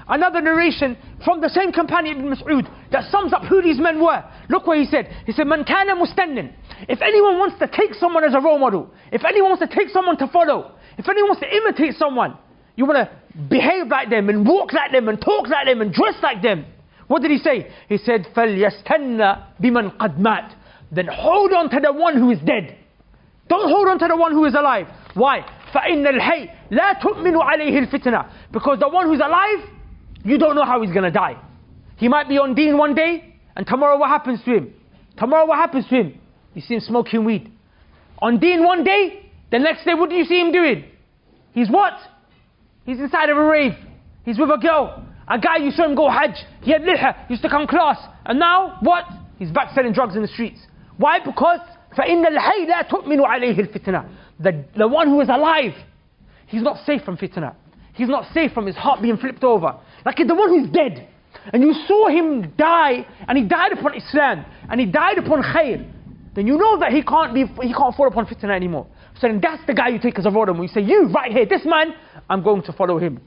another narration from the same companion Ibn Mas'ud that sums up who these men were. Look what he said. He said, "Man kana mustannin." If anyone wants to take someone as a role model, if anyone wants to take someone to follow, if anyone wants to imitate someone, you want to behave like them and walk like them and talk like them and dress like them. What did he say? He said, فَلْيَسْتَنَّ بِمَنْ قَدْ مَاتٍ. Then hold on to the one who is dead. Don't hold on to the one who is alive. Why? فَإِنَّ الْحَيْ لَا تُؤْمِنُ عَلَيْهِ الْفِتْنَةِ. Because the one who's alive, you don't know how he's going to die. He might be on deen one day, and tomorrow what happens to him? Tomorrow what happens to him? You see him smoking weed. On deen one day, the next day what do you see him doing? He's what? He's inside of a rave. He's with a girl. A guy, you saw him go Hajj. He had liha, used to come class. And now, what? He's back selling drugs in the streets. Why? Because فَإِنَّ الْحَيْ لَا تُؤْمِنُ عَلَيْهِ الْفِتْنَةِ. The one who is alive, he's not safe from fitna. He's not safe from his heart being flipped over. Like the one who's dead. And you saw him die, and he died upon Islam, and he died upon khair. Then you know that he can't fall upon fitna anymore. So then that's the guy you take as a role model. You say, you right here, this man, I'm going to follow him.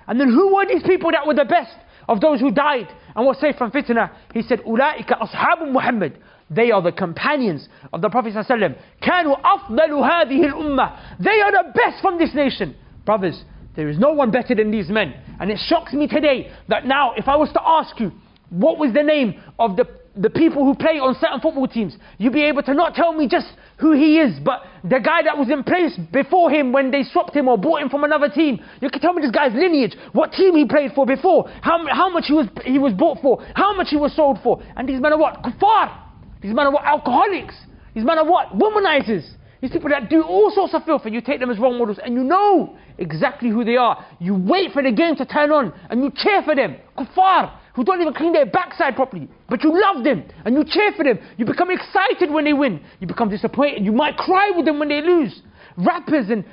And then who were these people that were the best of those who died and were safe from fitna? He said, أُولَٰئِكَ أَصْحَابُ Muhammad. They are the companions of the Prophet ﷺ. كَانُوا أَفْضَلُ هَذِهِ الْأُمَّةِ. They are the best from this nation. Brothers, there is no one better than these men. And it shocks me today that now, if I was to ask you, what was the name of the people who play on certain football teams, you'd be able to not tell me just who he is, but the guy that was in place before him when they swapped him or bought him from another team. You can tell me this guy's lineage, what team he played for before, how much he was bought for, how much he was sold for. And these men are what? Kuffar. These men are what? Alcoholics. These men are what? Womanizers. These people that do all sorts of filth, and you take them as role models and you know exactly who they are. You wait for the game to turn on and you cheer for them. Kuffar, who don't even clean their backside properly. But you love them and you cheer for them. You become excited when they win. You become disappointed. You might cry with them when they lose. Rappers and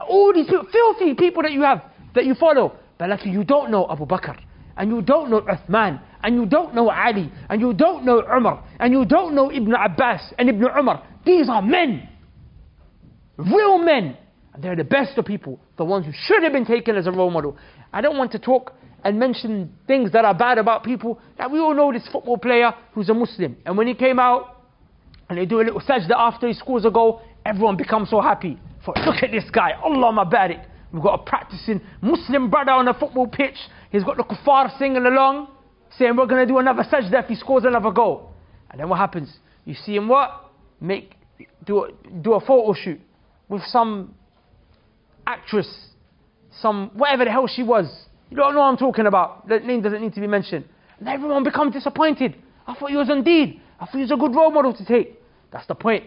all these people, filthy people that you have, that you follow. But luckily you don't know Abu Bakr. And you don't know Uthman. And you don't know Ali. And you don't know Umar. And you don't know Ibn Abbas and Ibn Umar. These are men. Real men. And they're the best of people. The ones who should have been taken as a role model. I don't want to talk and mention things that are bad about people. That we all know this football player who's a Muslim. And when he came out, and they do a little sajda after he scores a goal, everyone becomes so happy. For look at this guy, Allahumma barik. We've got a practicing Muslim brother on a football pitch. He's got the kuffar singing along, saying we're going to do another sajda if he scores another goal. And then what happens? You see him what? Do a photo shoot with some actress, some whatever the hell she was. You don't know what I'm talking about. The name doesn't need to be mentioned. And everyone becomes disappointed. I thought he was on deed. I thought he was a good role model to take. That's the point.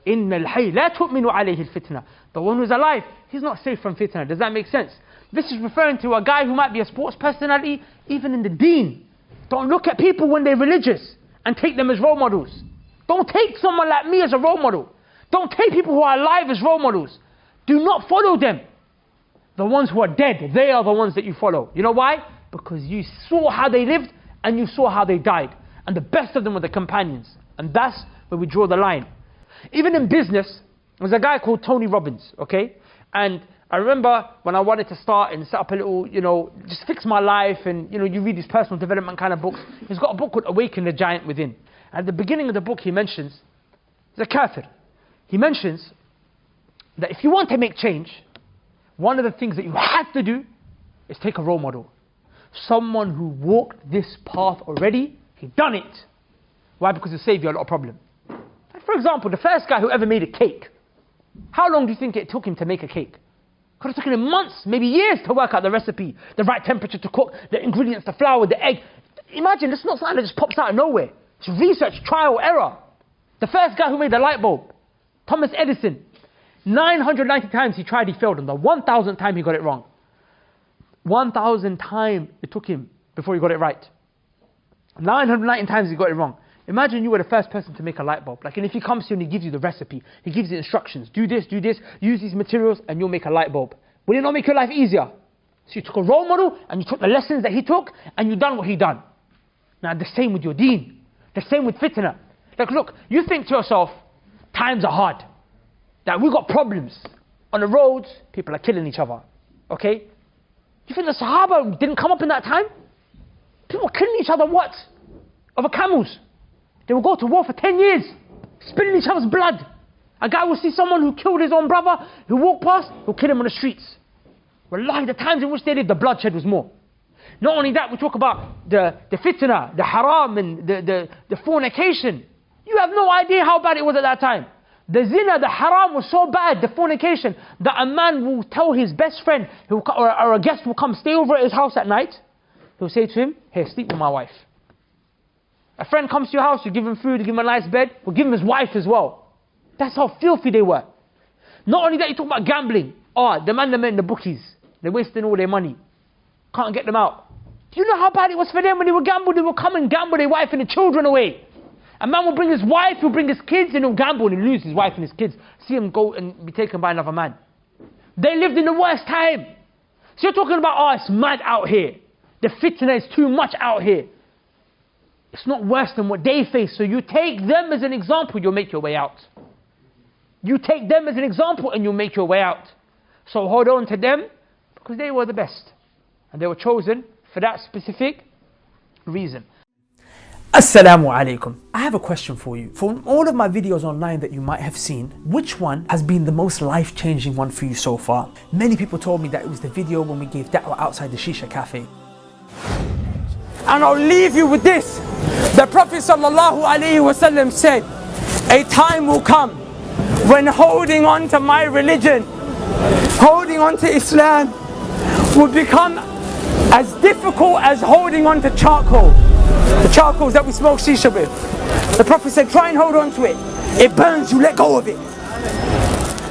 إِنَّ الْحَيْ لَا تُؤْمِنُ عَلَيْهِ الْفِتْنَةِ. The one who's alive, he's not safe from fitna. Does that make sense? This is referring to a guy who might be a sports personality, even in the deen. Don't look at people when they're religious and take them as role models. Don't take someone like me as a role model. Don't take people who are alive as role models. Do not follow them. The ones who are dead, they are the ones that you follow. You know why? Because you saw how they lived and you saw how they died. And the best of them were the companions. And that's where we draw the line. Even in business, there's a guy called Tony Robbins, okay? And I remember when I wanted to start and set up a little, just fix my life and, you read these personal development kind of books. He's got a book called Awaken the Giant Within. At the beginning of the book he mentions, he's a kafir. He mentions that if you want to make change, one of the things that you have to do is take a role model. Someone who walked this path already, he done it. Why? Because it saved you a lot of problem. For example, the first guy who ever made a cake, how long do you think it took him to make a cake? Could have taken him months, maybe years to work out the recipe, the right temperature to cook, the ingredients, the flour, the egg. Imagine, it's not something that just pops out of nowhere. It's research, trial, error. The first guy who made the light bulb, Thomas Edison, 990 times he tried, he failed. And the 1,000th time he got it wrong. 1,000 times it took him before he got it right. 990 times he got it wrong. Imagine you were the first person to make a light bulb. And if he comes to you and he gives you the recipe, he gives you instructions, do this, use these materials, and you'll make a light bulb. Will it not make your life easier? So you took a role model, and you took the lessons that he took, and you done what he done. Now the same with your deen. The same with fitna. Like look, you think to yourself, times are hard. That we've got problems. On the roads, people are killing each other. Okay? You think the Sahaba didn't come up in that time? People were killing each other, what? Over camels. They would go to war for 10 years, spilling each other's blood. A guy will see someone who killed his own brother, who walked past, he'll kill him on the streets. Wallahi, the times in which they lived, the bloodshed was more. Not only that, we talk about the fitna, the haram, and the fornication. You have no idea how bad it was at that time. The zina, the haram was so bad, the fornication, that a man will tell his best friend, or a guest will come stay over at his house at night. He'll say to him, "Hey, sleep with my wife." A friend comes to your house, you give him food, you give him a nice bed, we'll give him his wife as well. That's how filthy they were. Not only that, you talk about gambling. Oh, the man in the bookies, they're wasting all their money. Can't get them out. Do you know how bad it was for them when they would gamble? They would come and gamble their wife and the children away. A man will bring his wife, he'll bring his kids, and he'll gamble and he'll lose his wife and his kids. See him go and be taken by another man. They lived in the worst time. So you're talking about, oh, it's mad out here. The fitna is too much out here. It's not worse than what they face. So you take them as an example, you'll make your way out. You take them as an example and you'll make your way out. So hold on to them because they were the best. And they were chosen for that specific reason. Assalamu alaikum. I have a question for you. From all of my videos online that you might have seen, which one has been the most life-changing one for you so far? Many people told me that it was the video when we gave da'wah outside the Shisha Cafe. And I'll leave you with this. The Prophet ﷺ said, a time will come when holding on to my religion, holding on to Islam, will become as difficult as holding on to charcoal. The charcoals that we smoke shisha with. The Prophet said, try and hold on to it. It burns you, let go of it.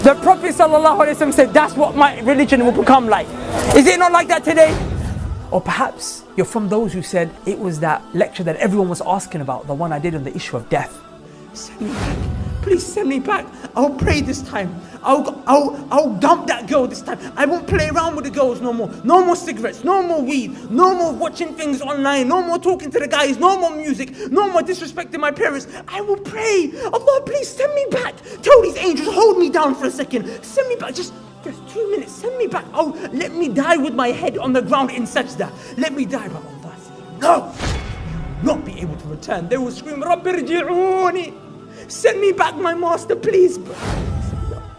The Prophet ﷺ said, that's what my religion will become like. Is it not like that today? Or perhaps you're from those who said it was that lecture that everyone was asking about, the one I did on the issue of death. Send me back. Please send me back. I'll pray this time. I'll dump that girl this time. I won't play around with the girls no more. No more cigarettes, no more weed, no more watching things online, no more talking to the guys, no more music, no more disrespecting my parents. I will pray. Allah, please send me back. Tell these angels, hold me down for a second. Send me back. Just 2 minutes. Send me back. Oh, let me die with my head on the ground in sajda. Let me die. But Allah said, no. You will not be able to return. They will scream, Rabbi rji'uni. Send me back my master, please.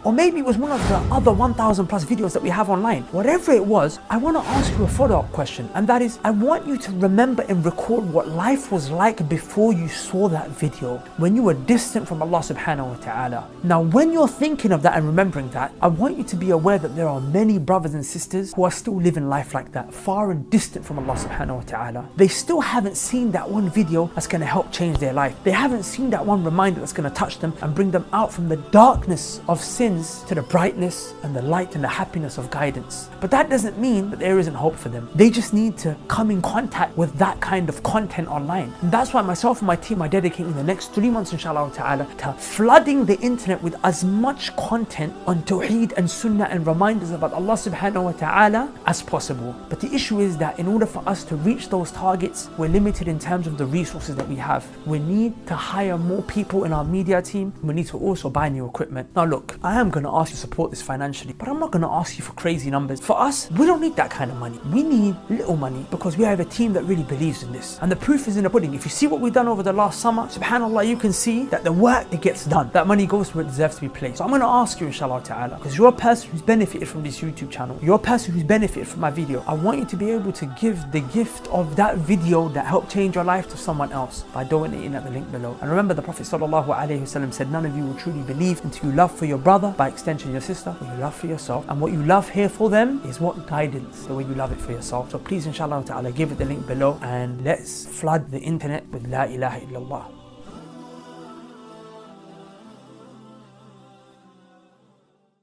Or maybe it was one of the other 1,000 plus videos that we have online. Whatever it was, I want to ask you a follow-up question. And that is, I want you to remember and record what life was like before you saw that video, when you were distant from Allah subhanahu wa ta'ala. Now, when you're thinking of that and remembering that, I want you to be aware that there are many brothers and sisters who are still living life like that, far and distant from Allah subhanahu wa ta'ala. They still haven't seen that one video that's going to help change their life. They haven't seen that one reminder that's going to touch them and bring them out from the darkness of sin to the brightness and the light and the happiness of guidance. But that doesn't mean that there isn't hope for them. They just need to come in contact with that kind of content online. And that's why myself and my team are dedicating the next 3 months inshallah ta'ala to flooding the internet with as much content on Tawheed and Sunnah and reminders about Allah subhanahu wa ta'ala as possible. But the issue is that in order for us to reach those targets, we're limited in terms of the resources that we have. We need to hire more people in our media team. We need to also buy new equipment. Now look, I am going to ask you to support this financially, but I'm not going to ask you for crazy numbers. For us, we don't need that kind of money. We need little money because we have a team that really believes in this. And the proof is in the pudding. If you see what we've done over the last summer, subhanAllah, you can see that the work that gets done, that money goes where it deserves to be placed. So I'm going to ask you inshallah ta'ala, because you're a person who's benefited from this YouTube channel, you're a person who's benefited from my video. I want you to be able to give the gift of that video that helped change your life to someone else by donating at the link below. And remember, the Prophet ﷺ said, none of you will truly believe until you love for your brother, by extension your sister, what you love for yourself, and what you love here for them is what guidance, the way you love it for yourself. So please inshallah ta'ala give it the link below and let's flood the internet with La ilaha illallah.